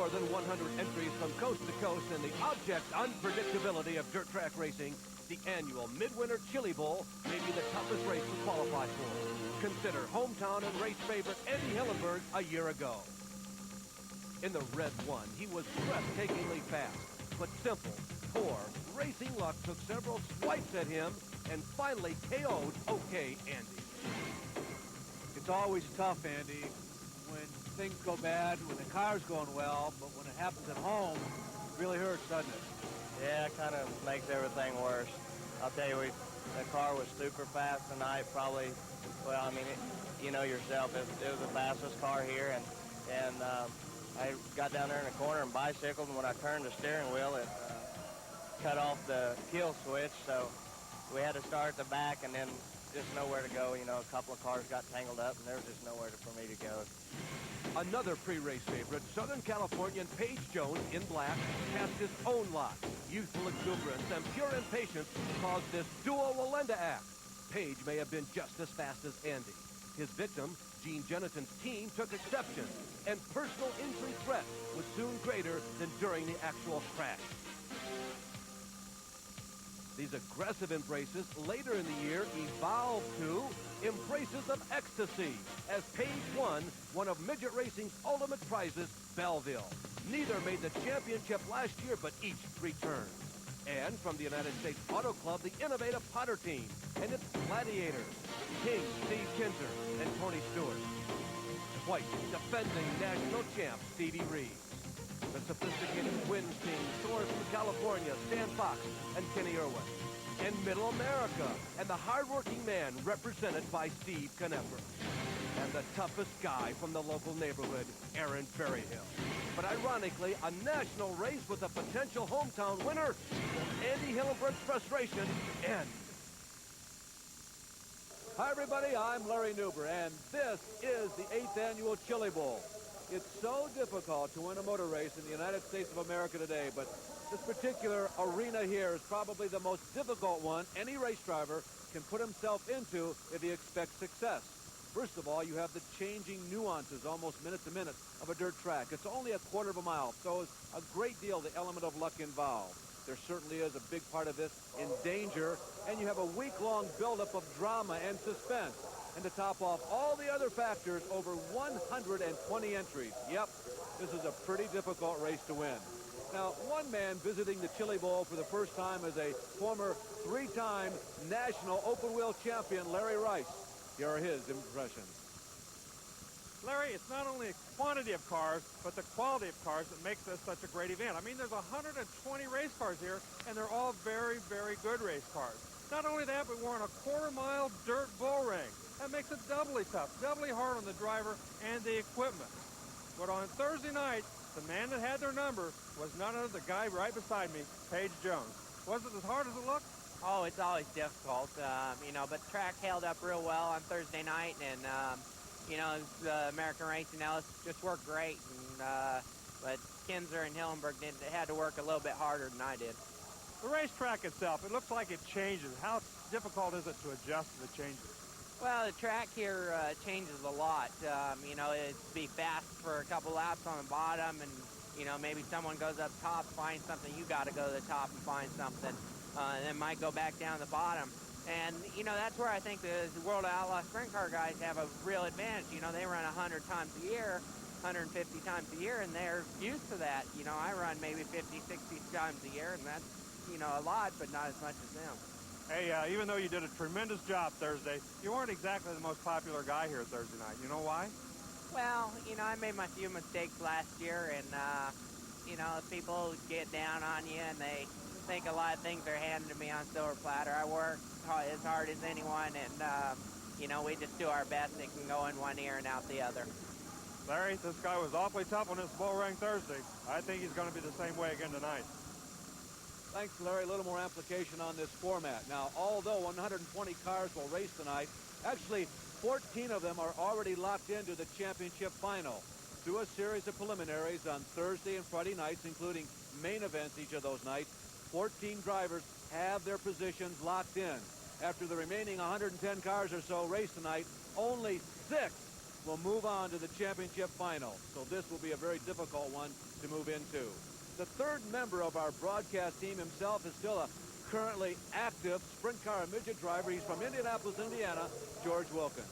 more than 100 entries from coast to coast and the object unpredictability of dirt track racing, the annual Midwinter Chili Bowl may be the toughest race to qualify for. Consider hometown and race favorite Andy Hillenburg a year ago. In the Red One, he was breathtakingly fast, but simple, poor, racing luck took several swipes at him and finally KO'd OK Andy. It's always tough, Andy, when things go bad, when the car's going well, but when it happens at home, it really hurts, doesn't it? Yeah, it kind of makes everything worse. I'll tell you, the car was super fast tonight, probably, well, I mean, you know yourself, it was the fastest car here, and I got down there in the corner and bicycled, and when I turned the steering wheel, it cut off the kill switch, so we had to start at the back and then just nowhere to go. You know, a couple of cars got tangled up, and there was just nowhere for me to go. Another pre-race favorite, Southern Californian Paige Jones in black, cast his own lot. Youthful exuberance and pure impatience caused this duo Wallenda act. Paige may have been just as fast as Andy. His victim, Gene Jeniton's team, took exception, and personal injury threat was soon greater than during the actual crash. These aggressive embraces later in the year evolved to embraces of ecstasy as Paige won one of midget racing's ultimate prizes, Belleville. Neither made the championship last year, but each returned. And from the United States Auto Club, the innovative Potter team and its gladiators, King Steve Kinser and Tony Stewart. Twice defending national champ Stevie Reeves. The sophisticated Twins team soars from California, Stan Fox and Kenny Irwin. In Middle America, and the hardworking man represented by Steve Knepper. And the toughest guy from the local neighborhood, Aaron Berryhill. But ironically, a national race with a potential hometown winner will Andy Hillenburg's frustration end. Hi, everybody. I'm Larry Nuber, and this is the 8th annual Chili Bowl. It's so difficult to win a motor race in the United States of America today, but this particular arena here is probably the most difficult one any race driver can put himself into if he expects success. First of all, you have the changing nuances almost minute to minute of a dirt track. It's only a quarter of a mile, so it's a great deal the element of luck involved. There certainly is a big part of this in danger, and you have a week-long buildup of drama and suspense. And to top off all the other factors, over 120 entries. Yep, this is a pretty difficult race to win. Now, one man visiting the Chili Bowl for the first time is a former three-time national open-wheel champion, Larry Rice. Here are his impressions. Larry, it's not only the quantity of cars, but the quality of cars that makes this such a great event. I mean, there's 120 race cars here, and they're all very, very good race cars. Not only that, but we're on a quarter-mile dirt bull ring. That makes it doubly tough, doubly hard on the driver and the equipment. But on Thursday night, the man that had their number was none other than the guy right beside me, Paige Jones. Was it as hard as it looked? Oh, it's always difficult, you know, but the track held up real well on Thursday night, and, you know, American Racing Ellis just worked great, and, but Kinser and Hillenburg had to work a little bit harder than I did. The racetrack itself, it looks like it changes. How difficult is it to adjust to the changes? Well, the track here changes a lot. You know, it'd be fast for a couple laps on the bottom, and, you know, maybe someone goes up top, finds something, you got to go to the top and find something, and then might go back down the bottom. And, you know, that's where I think the World Outlaw Sprint Car guys have a real advantage. You know, they run 100 times a year, 150 times a year, and they're used to that. You know, I run maybe 50, 60 times a year, and that's, you know, a lot, but not as much as them. Hey, even though you did a tremendous job Thursday, you weren't exactly the most popular guy here Thursday night. You know why? Well, you know, I made my few mistakes last year, and, you know, people get down on you, and they think a lot of things are handed to me on silver platter. I work as hard as anyone, and, you know, we just do our best. It can go in one ear and out the other. Larry, this guy was awfully tough on this bull ring Thursday. I think he's going to be the same way again tonight. Thanks, Larry. A little more application on this format. Now, although 120 cars will race tonight, actually 14 of them are already locked into the championship final through a series of preliminaries on Thursday and Friday nights, including main events each of those nights. 14 drivers have their positions locked in. After the remaining 110 cars or so race tonight, only 6 will move on to the championship final. So this will be a very difficult one to move into. The third member of our broadcast team himself is still a currently active sprint car and midget driver. He's from Indianapolis, Indiana, George Wilkins.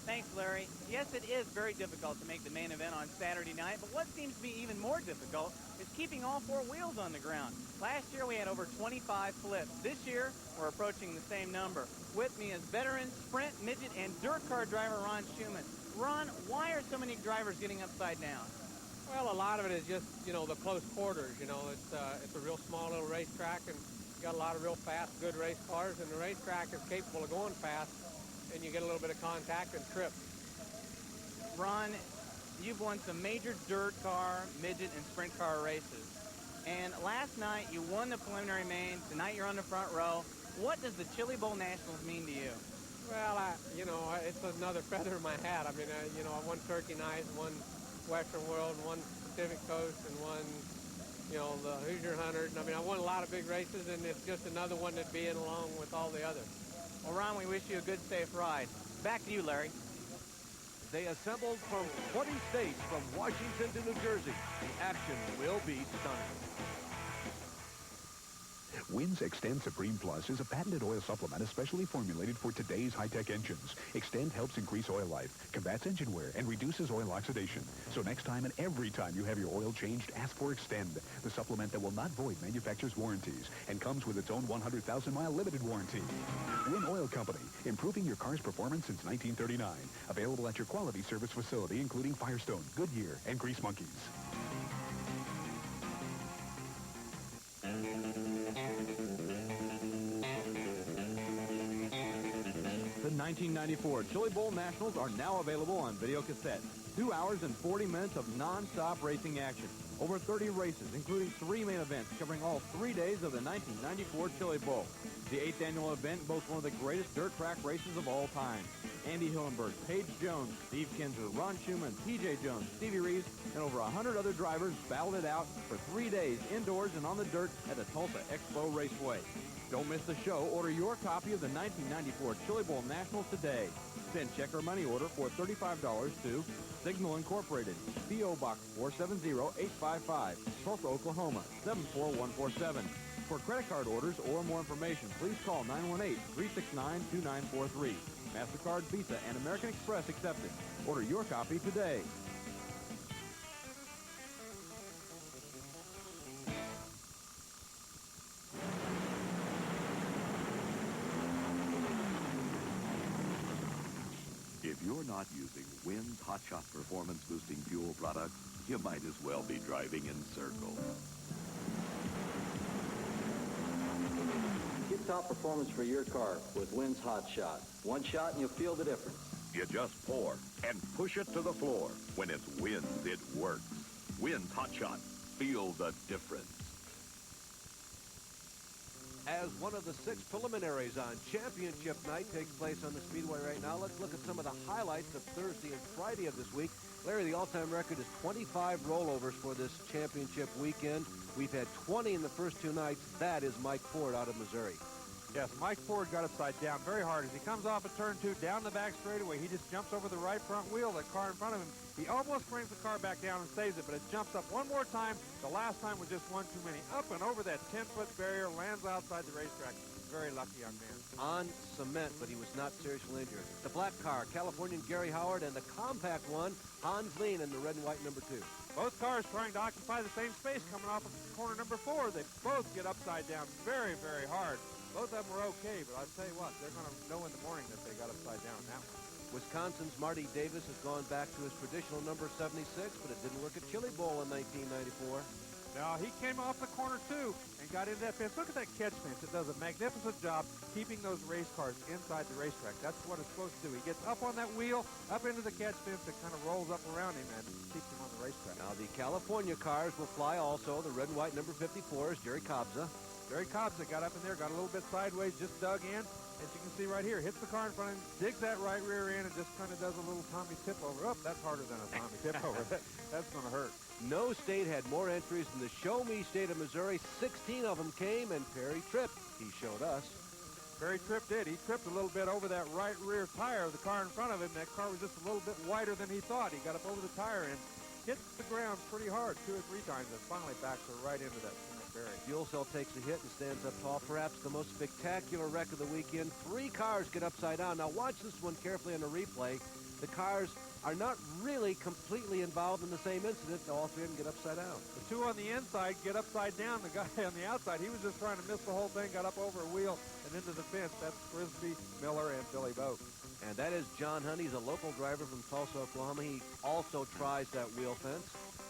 Thanks, Larry. Yes, it is very difficult to make the main event on Saturday night, but what seems to be even more difficult is keeping all four wheels on the ground. Last year we had over 25 flips. This year we're approaching the same number. With me is veteran sprint, midget, and dirt car driver Ron Schumann. Ron, why are so many drivers getting upside down? Well, a lot of it is just, the close quarters. It's a real small little racetrack, and you got a lot of real fast, good race cars, and the racetrack is capable of going fast, and you get a little bit of contact and trip. Ron, you've won some major dirt car, midget, and sprint car races. And last night you won the preliminary main. Tonight you're on the front row. What does the Chili Bowl Nationals mean to you? Well, it's another feather in my hat. I mean, I won Turkey Night, won Western World, won Pacific Coast, and won, the Hoosier 100. I mean, I won a lot of big races, and it's just another one to be in along with all the others. Well, Ron, we wish you a good, safe ride. Back to you, Larry. They assembled from 20 states, from Washington to New Jersey. The action will be stunning. Wynn's Extend Supreme Plus is a patented oil supplement especially formulated for today's high-tech engines. Extend helps increase oil life, combats engine wear, and reduces oil oxidation. So next time and every time you have your oil changed, ask for Extend, the supplement that will not void manufacturer's warranties and comes with its own 100,000-mile limited warranty. Wynn Oil Company, improving your car's performance since 1939. Available at your quality service facility, including Firestone, Goodyear, and Grease Monkeys. The 1994 Chili Bowl Nationals are now available on video cassette. 2 hours and 40 minutes of non-stop racing action. Over 30 races, including 3 main events covering all 3 days of the 1994 Chili Bowl. The 8th annual event boasts one of the greatest dirt track races of all time. Andy Hillenberg, Paige Jones, Steve Kinser, Ron Schumann, T.J. Jones, Stevie Reeves, and over 100 other drivers battled it out for 3 days indoors and on the dirt at the Tulsa Expo Raceway. Don't miss the show. Order your copy of the 1994 Chili Bowl Nationals today. Send check or money order for $35 to Signal Incorporated, P.O. Box 470855, Tulsa, Oklahoma 74147. For credit card orders or more information, please call 918-369-2943. MasterCard, Visa, and American Express accepted. Order your copy today. If you're not using Wynn's Hot Shot Performance Boosting Fuel products, you might as well be driving in circles. Get top performance for your car with Wynn's Hot Shot. One shot and you'll feel the difference. You just pour and push it to the floor. When it's Wynn's, it works. Wynn's Hot Shot. Feel the difference. As one of the 6 preliminaries on championship night takes place on the Speedway right now, let's look at some of the highlights of Thursday and Friday of this week. Larry, the all-time record is 25 rollovers for this championship weekend. We've had 20 in the first 2 nights. That is Mike Ford out of Missouri. Yes, Mike Ford got upside down very hard. As he comes off of turn 2 down the back straightaway, he just jumps over the right front wheel of the car in front of him. He almost brings the car back down and saves it, but it jumps up one more time. The last time was just one too many. Up and over that 10-foot barrier, lands outside the racetrack. Very lucky young man. On cement, but he was not seriously injured. The black car, Californian Gary Howard, and the compact one, Hans Lean in the red and white number 2. Both cars trying to occupy the same space coming off of corner number 4. They both get upside down very, very hard. Both of them were okay, but I'll tell you what, they're going to know in the morning that they got upside down in that one. Wisconsin's Marty Davis has gone back to his traditional number 76, but it didn't work at Chili Bowl in 1994. Now, he came off the corner, too, and got into that fence. Look at that catch fence. It does a magnificent job keeping those race cars inside the racetrack. That's what it's supposed to do. He gets up on that wheel, up into the catch fence, that kind of rolls up around him and keeps him on the racetrack. Now, the California cars will fly also. The red and white number 54 is Jerry Kobza. Jerry Kobza got up in there, got a little bit sideways, just dug in. As you can see right here, hits the car in front of him, digs that right rear end, and just kind of does a little Tommy tip over. Oh, that's harder than a Tommy tip over. That's going to hurt. No state had more entries than the Show Me state of Missouri. 16 of them came, and Perry Tripp, he showed us. Barry Tripp did. He tripped a little bit over that right rear tire of the car in front of him. That car was just a little bit wider than he thought. He got up over the tire and hit the ground pretty hard 2 or 3 times and finally backed her right into that Barry. Fuel cell takes a hit and stands up tall. Perhaps the most spectacular wreck of the weekend. 3 cars get upside down. Now watch this one carefully on the replay. The cars are not really completely involved in the same incident. All 3 of them get upside down. The 2 on the inside get upside down. The guy on the outside, he was just trying to miss the whole thing, got up over a wheel and into the fence. That's Frisbee, Miller, and Billy Boat. And that is John Hunt. He's a local driver from Tulsa, Oklahoma. He also tries that wheel fence.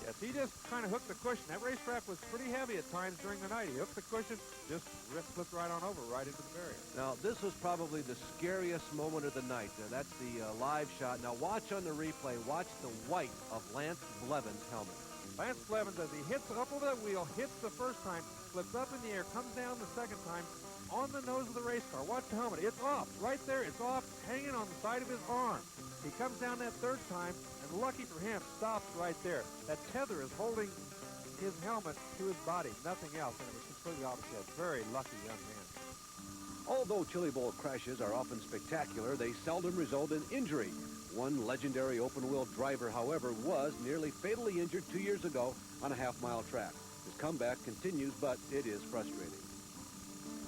Yes, he just kind of hooked the cushion. That racetrack was pretty heavy at times during the night. He hooked the cushion, just flipped right on over, right into the barrier. Now, this was probably the scariest moment of the night. That's the live shot. Now, watch on the replay. Watch the white of Lance Blevins' helmet. Lance Blevins, as he hits up over that wheel, hits the first time, flips up in the air, comes down the second time, on the nose of the race car. Watch the helmet. It's off. Right there. It's off, hanging on the side of his arm. He comes down that third time, and lucky for him, stops right there. That tether is holding his helmet to his body, nothing else, and it was completely off his head. Very lucky young man. Although Chili Bowl crashes are often spectacular, they seldom result in injury. One legendary open-wheel driver, however, was nearly fatally injured 2 years ago on a half-mile track. His comeback continues, but it is frustrating.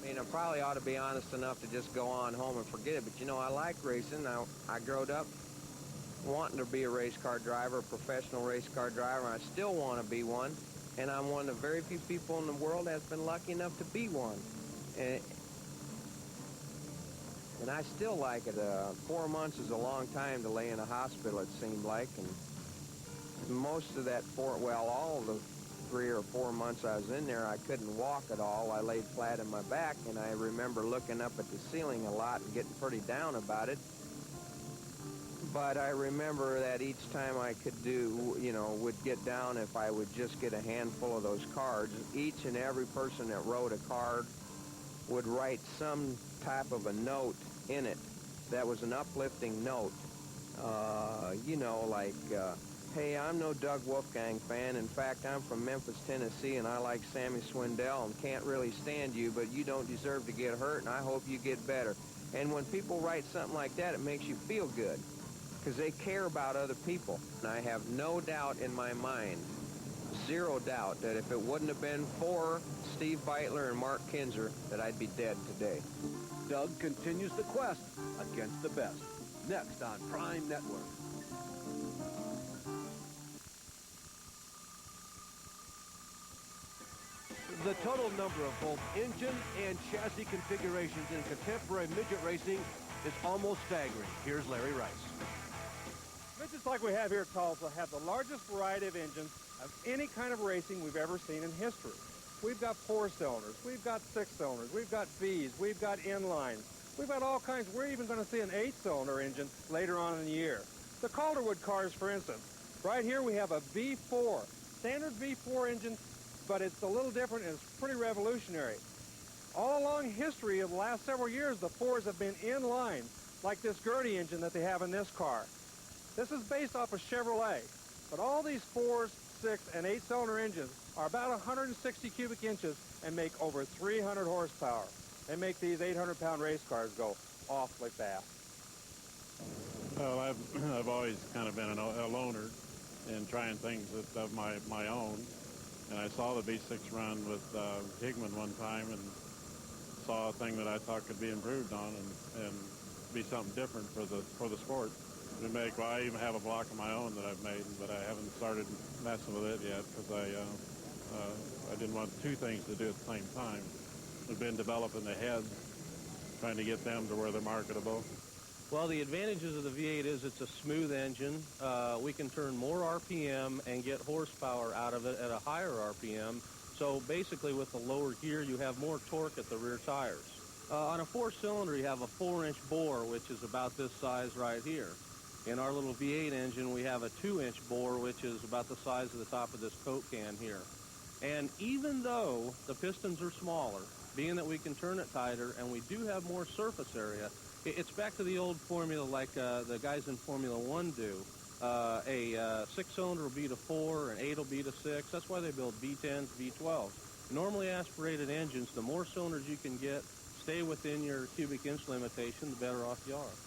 I mean, I probably ought to be honest enough to just go on home and forget it, but you know, I like racing. I growed up wanting to be a race car driver, a professional race car driver. I still want to be one, and I'm one of the very few people in the world that's been lucky enough to be one. And I still like it. 4 months is a long time to lay in a hospital, it seemed like, and most of that all of the 3 or 4 months I was in there, I couldn't walk at all. I laid flat on my back, and I remember looking up at the ceiling a lot and getting pretty down about it. But I remember that each time I could would get down if I would just get a handful of those cards. Each and every person that wrote a card would write some type of a note in it that was an uplifting note. Hey, I'm no Doug Wolfgang fan. In fact, I'm from Memphis, Tennessee, and I like Sammy Swindell and can't really stand you, but you don't deserve to get hurt, and I hope you get better. And when people write something like that, it makes you feel good because they care about other people. And I have no doubt in my mind, 0 doubt, that if it wouldn't have been for Steve Beitler and Mark Kinzer, that I'd be dead today. Doug continues the quest against the best. Next on Prime Network. The total number of both engine and chassis configurations in contemporary midget racing is almost staggering. Here's Larry Rice. Midgets like we have here at Tulsa have the largest variety of engines of any kind of racing we've ever seen in history. We've got 4-cylinders, we've got 6-cylinders, we've got Vs, we've got inlines, we've got all kinds. We're even going to see an 8-cylinder engine later on in the year. The Calderwood cars, for instance, right here we have a V4, standard V4 engine, but it's a little different and it's pretty revolutionary. All along history of the last several years, the 4s have been inline, like this Gertie engine that they have in this car. This is based off a Chevrolet, but all these 4s, 6, and 8-cylinder engines are about 160 cubic inches and make over 300 horsepower. They make these 800-pound race cars go awfully fast. Well, I've always kind of been a loner in trying things of my own. And I saw the V6 run with Higman one time and saw a thing that I thought could be improved on and be something different for the sport. I even have a block of my own that I've made, but I haven't started messing with it yet because I didn't want 2 things to do at the same time. We've been developing the heads, trying to get them to where they're marketable. Well, the advantages of the V8 is it's a smooth engine. We can turn more RPM and get horsepower out of it at a higher RPM. So basically with the lower gear, you have more torque at the rear tires. On a 4-cylinder, you have a 4-inch bore, which is about this size right here. In our little V8 engine, we have a 2-inch bore, which is about the size of the top of this Coke can here. And even though the pistons are smaller, being that we can turn it tighter and we do have more surface area, it's back to the old formula like the guys in Formula One do. A 6-cylinder will beat a 4, an 8 will beat a 6. That's why they build V10s, V12s. Normally aspirated engines, the more cylinders you can get, stay within your cubic inch limitation, the better off you are.